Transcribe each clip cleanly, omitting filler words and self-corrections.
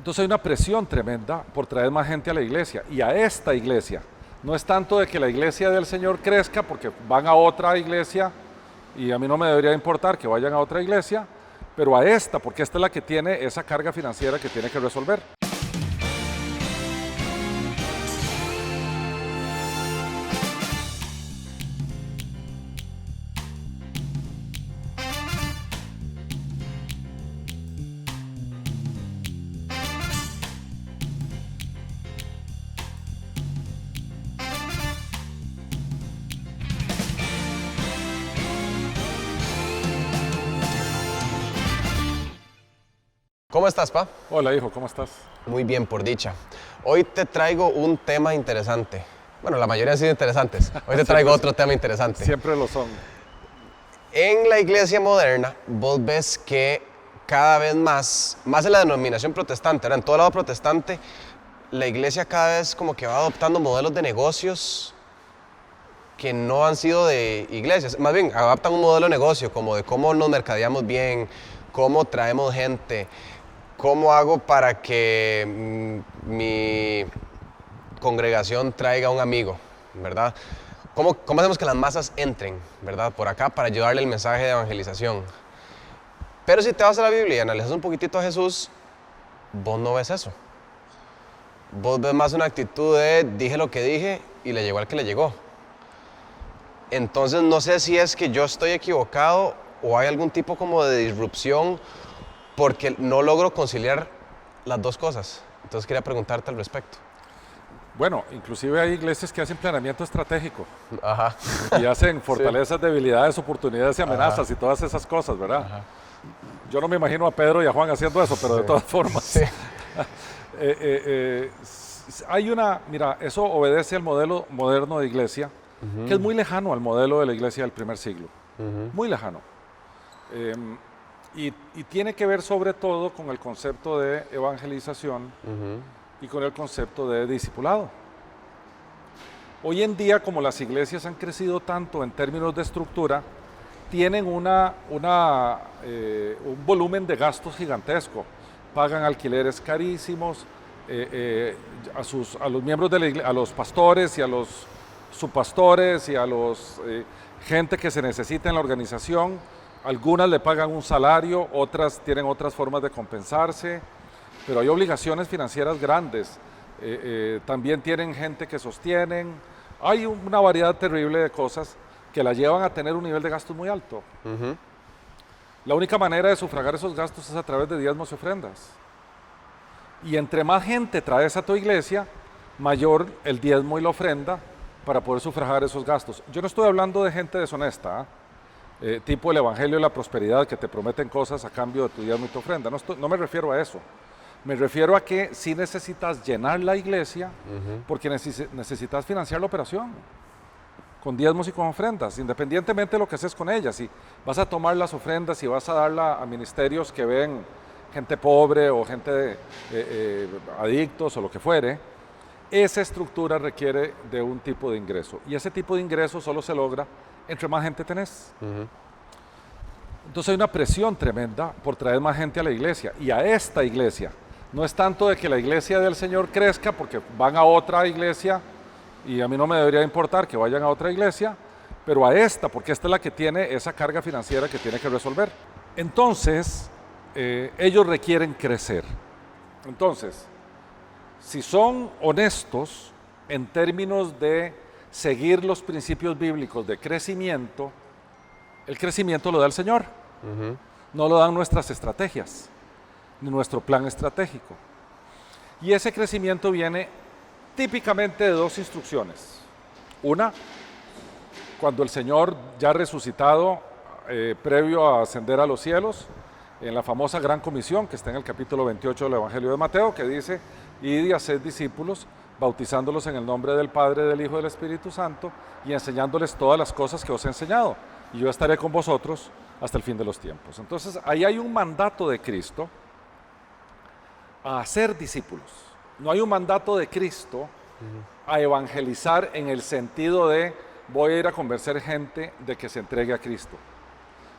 Entonces hay una presión tremenda por traer más gente a la iglesia y a esta iglesia. No es tanto de que la iglesia del Señor crezca porque van a otra iglesia y a mí no me debería importar que vayan a otra iglesia, pero a esta, porque esta es la que tiene esa carga financiera que tiene que resolver. ¿Cómo estás, pa? Hola hijo, ¿cómo estás? Muy bien, por dicha. Hoy te traigo un tema interesante. Bueno, la mayoría han sido interesantes. Hoy te traigo otro tema interesante. Siempre lo son. En la iglesia moderna, vos ves que cada vez más en la denominación protestante, ahora en todo lado protestante, la iglesia cada vez como que va adoptando modelos de negocios que no han sido de iglesias. Más bien, adaptan un modelo de negocio, como de cómo nos mercadeamos bien, cómo traemos gente, cómo hago para que mi congregación traiga un amigo, ¿verdad? ¿Cómo hacemos que las masas entren, ¿verdad? Por acá para llevarle el mensaje de evangelización. Pero si te vas a la Biblia y analizas un poquitito a Jesús, vos no ves eso. Vos ves más una actitud de dije lo que dije y le llegó al que le llegó. Entonces no sé si es que yo estoy equivocado o hay algún tipo como de disrupción porque no logro conciliar las dos cosas. Entonces quería preguntarte al respecto. Bueno, inclusive hay iglesias que hacen planeamiento estratégico. Ajá. Y hacen fortalezas, sí, debilidades, oportunidades y amenazas. Ajá. Y todas esas cosas, ¿verdad? Ajá. Yo no me imagino a Pedro y a Juan haciendo eso, pero sí, de todas formas. Sí. Hay mira, eso obedece al modelo moderno de iglesia, que es muy lejano al modelo de la iglesia del primer siglo. Muy lejano. Y tiene que ver sobre todo con el concepto de evangelización y con el concepto de discipulado. Hoy en día, como las iglesias han crecido tanto en términos de estructura, tienen un volumen de gastos gigantesco. Pagan alquileres carísimos, a los miembros de la iglesia, a los pastores y a los subpastores y a los gente que se necesita en la organización. Algunas le pagan un salario, otras tienen otras formas de compensarse, pero hay obligaciones financieras grandes. También tienen gente que sostienen. Hay una variedad terrible de cosas que la llevan a tener un nivel de gastos muy alto. La única manera de sufragar esos gastos es a través de diezmos y ofrendas. Y entre más gente traes a tu iglesia, mayor el diezmo y la ofrenda para poder sufragar esos gastos. Yo no estoy hablando de gente deshonesta, tipo el evangelio de la prosperidad, que te prometen cosas a cambio de tu diezmo y tu ofrenda. No me refiero a eso. Me refiero a que sí necesitas llenar la iglesia porque necesitas financiar la operación con diezmos y con ofrendas, independientemente de lo que haces con ellas. Si vas a tomar las ofrendas y vas a darla a ministerios que ven gente pobre o gente adictos o lo que fuere, esa estructura requiere de un tipo de ingreso. Y ese tipo de ingreso solo se logra entre más gente tenés. Entonces hay una presión tremenda por traer más gente a la iglesia y a esta iglesia. No es tanto de que la iglesia del Señor crezca porque van a otra iglesia y a mí no me debería importar que vayan a otra iglesia, pero a esta, porque esta es la que tiene esa carga financiera que tiene que resolver. Entonces, ellos requieren crecer. Entonces, si son honestos en términos de seguir los principios bíblicos de crecimiento, el crecimiento lo da el Señor. No lo dan nuestras estrategias, ni nuestro plan estratégico. Y ese crecimiento viene típicamente de dos instrucciones. Una, cuando el Señor ya resucitado, previo a ascender a los cielos, en la famosa Gran Comisión, que está en el capítulo 28 del Evangelio de Mateo, que dice, id y haced discípulos, bautizándolos en el nombre del Padre, del Hijo y del Espíritu Santo, y enseñándoles todas las cosas que os he enseñado. Y yo estaré con vosotros hasta el fin de los tiempos. Entonces, ahí hay un mandato de Cristo a hacer discípulos. No hay un mandato de Cristo a evangelizar en el sentido de voy a ir a convencer gente de que se entregue a Cristo.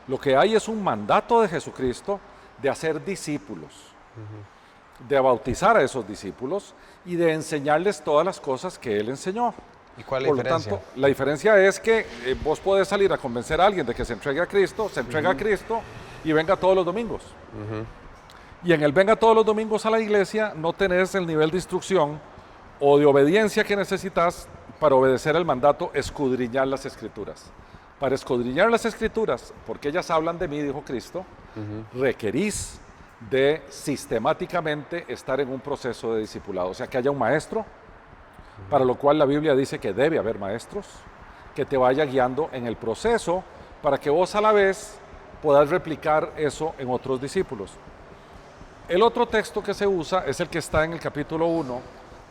Lo que hay es un mandato de Jesucristo de hacer discípulos. de bautizar a esos discípulos y de enseñarles todas las cosas que Él enseñó. ¿Y cuál es la diferencia? Por lo tanto, la diferencia es que vos podés salir a convencer a alguien de que se entregue a Cristo, se entrega a Cristo y venga todos los domingos. Y en el venga todos los domingos a la iglesia no tenés el nivel de instrucción o de obediencia que necesitas para obedecer el mandato, escudriñar las Escrituras. Para escudriñar las Escrituras, porque ellas hablan de mí, dijo Cristo, requerís de sistemáticamente estar en un proceso de discipulado. O sea, que haya un maestro, para lo cual la Biblia dice que debe haber maestros, que te vaya guiando en el proceso para que vos a la vez puedas replicar eso en otros discípulos. El otro texto que se usa es el que está en el capítulo 1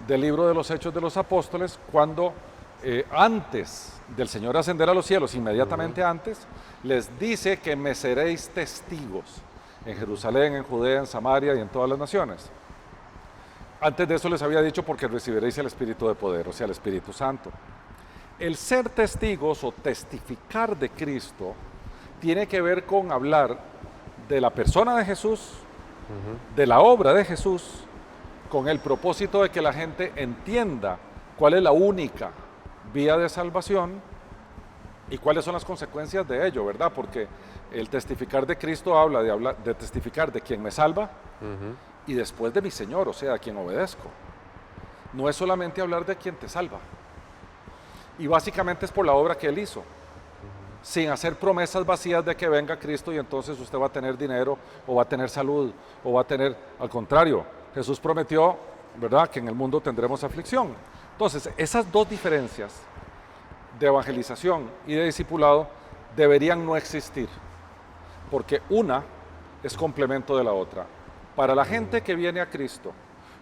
del libro de los Hechos de los Apóstoles, cuando antes del Señor ascender a los cielos, inmediatamente antes, les dice que me seréis testigos en Jerusalén, en Judea, en Samaria y en todas las naciones. Antes de eso les había dicho porque recibiréis el Espíritu de poder, o sea, el Espíritu Santo. El ser testigos o testificar de Cristo tiene que ver con hablar de la persona de Jesús, de la obra de Jesús, con el propósito de que la gente entienda cuál es la única vía de salvación y cuáles son las consecuencias de ello, ¿verdad? Porque el testificar de Cristo habla de testificar de quien me salva y después de mi Señor, o sea, a quien obedezco. No es solamente hablar de quien te salva. Y básicamente es por la obra que Él hizo, sin hacer promesas vacías de que venga Cristo y entonces usted va a tener dinero o va a tener salud o va a tener, al contrario, Jesús prometió, ¿verdad?, que en el mundo tendremos aflicción. Entonces, esas dos diferencias de evangelización y de discipulado deberían no existir, porque una es complemento de la otra. Para la gente que viene a Cristo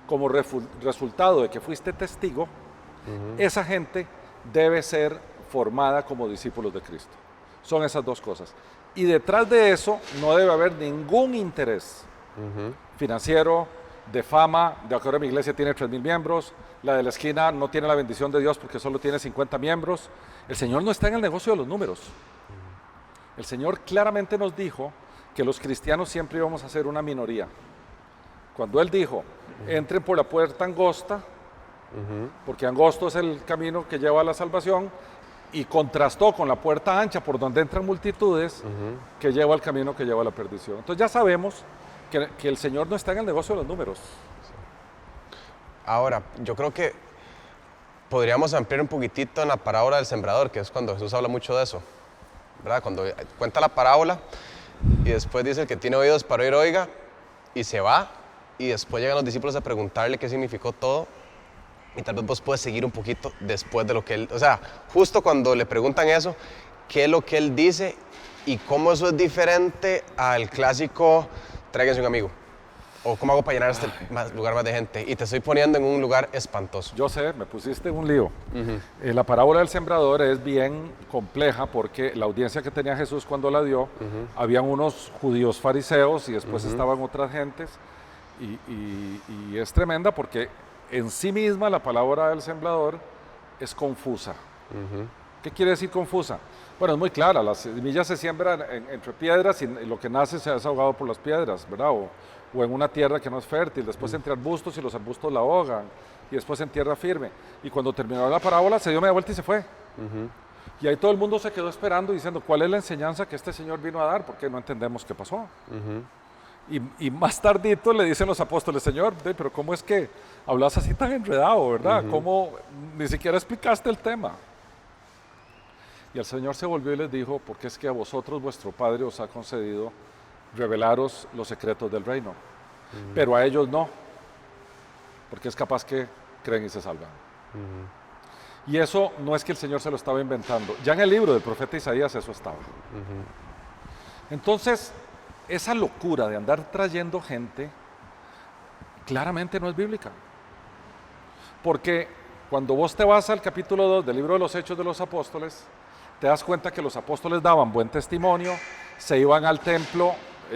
como resultado de que fuiste testigo, esa gente debe ser formada como discípulos de Cristo. Son esas dos cosas. Y detrás de eso no debe haber ningún interés financiero, de fama. De acuerdo a mi iglesia tiene 3,000 miembros, la de la esquina no tiene la bendición de Dios porque solo tiene 50 miembros. El Señor no está en el negocio de los números. El Señor claramente nos dijo que los cristianos siempre íbamos a ser una minoría. Cuando Él dijo, entren por la puerta angosta, porque angosto es el camino que lleva a la salvación, y contrastó con la puerta ancha por donde entran multitudes, que lleva al camino que lleva a la perdición. Entonces ya sabemos que el Señor no está en el negocio de los números. Ahora, yo creo que podríamos ampliar un poquitito en la parábola del sembrador, que es cuando Jesús habla mucho de eso, ¿verdad? Cuando cuenta la parábola y después dice el que tiene oídos para oír, oiga, y se va, y después llegan los discípulos a preguntarle qué significó todo, y tal vez vos puedes seguir un poquito después de lo que él, o sea, justo cuando le preguntan eso, qué es lo que él dice y cómo eso es diferente al clásico, tráiganse un amigo. O cómo hago para llenar este lugar más de gente. Y te estoy poniendo en un lugar espantoso. Yo sé, me pusiste en un lío. La parábola del sembrador es bien compleja porque la audiencia que tenía Jesús cuando la dio, habían unos judíos fariseos y después estaban otras gentes. Y es tremenda porque en sí misma la palabra del sembrador es confusa. ¿Qué quiere decir confusa? Bueno, es muy clara, las semillas se siembran entre piedras y lo que nace se ha ahogado por las piedras, ¿verdad? O en una tierra que no es fértil, después entre arbustos y los arbustos la ahogan, y después en tierra firme. Y cuando terminó la parábola se dio media vuelta y se fue. Y ahí todo el mundo se quedó esperando diciendo, ¿cuál es la enseñanza que este Señor vino a dar? Porque no entendemos qué pasó. Y más tardito le dicen los apóstoles, Señor, pero ¿cómo es que hablas así tan enredado, verdad? ¿Cómo ni siquiera explicaste el tema? Y el Señor se volvió y les dijo, porque es que a vosotros vuestro Padre os ha concedido revelaros los secretos del reino, pero a ellos no, porque es capaz que creen y se salvan. Y eso no es que el Señor se lo estaba inventando, ya en el libro del profeta Isaías eso estaba. Entonces, esa locura de andar trayendo gente, claramente no es bíblica, porque cuando vos te vas al capítulo 2 del libro de los Hechos de los Apóstoles, te das cuenta que los apóstoles daban buen testimonio, se iban al templo,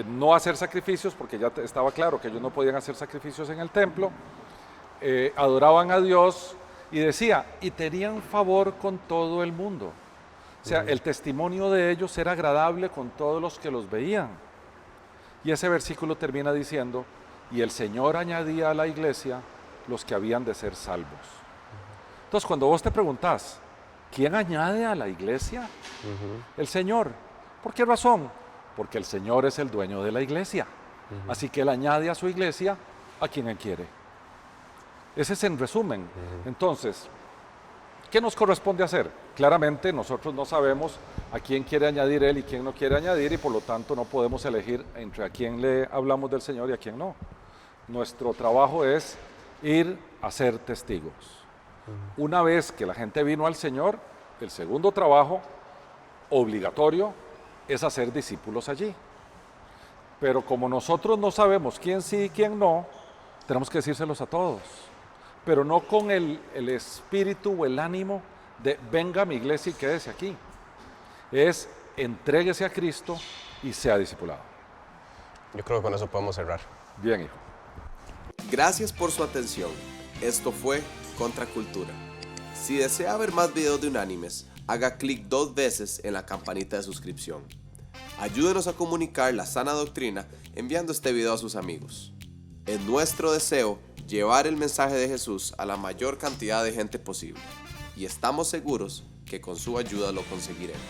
no a hacer sacrificios, porque ya estaba claro que ellos no podían hacer sacrificios en el templo, adoraban a Dios y decía, y tenían favor con todo el mundo. O sea, el testimonio de ellos era agradable con todos los que los veían. Y ese versículo termina diciendo, y el Señor añadía a la iglesia los que habían de ser salvos. Entonces, cuando vos te preguntás, ¿quién añade a la iglesia? El Señor. ¿Por qué razón? Porque el Señor es el dueño de la iglesia. Así que Él añade a su iglesia a quien Él quiere. Ese es en resumen. Entonces, ¿qué nos corresponde hacer? Claramente nosotros no sabemos a quién quiere añadir Él y quién no quiere añadir, y por lo tanto no podemos elegir entre a quién le hablamos del Señor y a quién no. Nuestro trabajo es ir a ser testigos. Una vez que la gente vino al Señor, el segundo trabajo obligatorio es hacer discípulos allí. Pero como nosotros no sabemos quién sí y quién no, tenemos que decírselos a todos. Pero no con el espíritu o el ánimo de venga a mi iglesia y quédese aquí. Es entréguese a Cristo y sea discipulado. Yo creo que con eso podemos cerrar. Bien, hijo. Gracias por su atención. Esto fue Contracultura. Si desea ver más videos de Unánimes, haga clic 2 veces en la campanita de suscripción. Ayúdenos a comunicar la sana doctrina enviando este video a sus amigos. Es nuestro deseo llevar el mensaje de Jesús a la mayor cantidad de gente posible. Y estamos seguros que con su ayuda lo conseguiremos,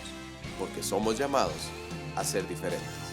porque somos llamados a ser diferentes.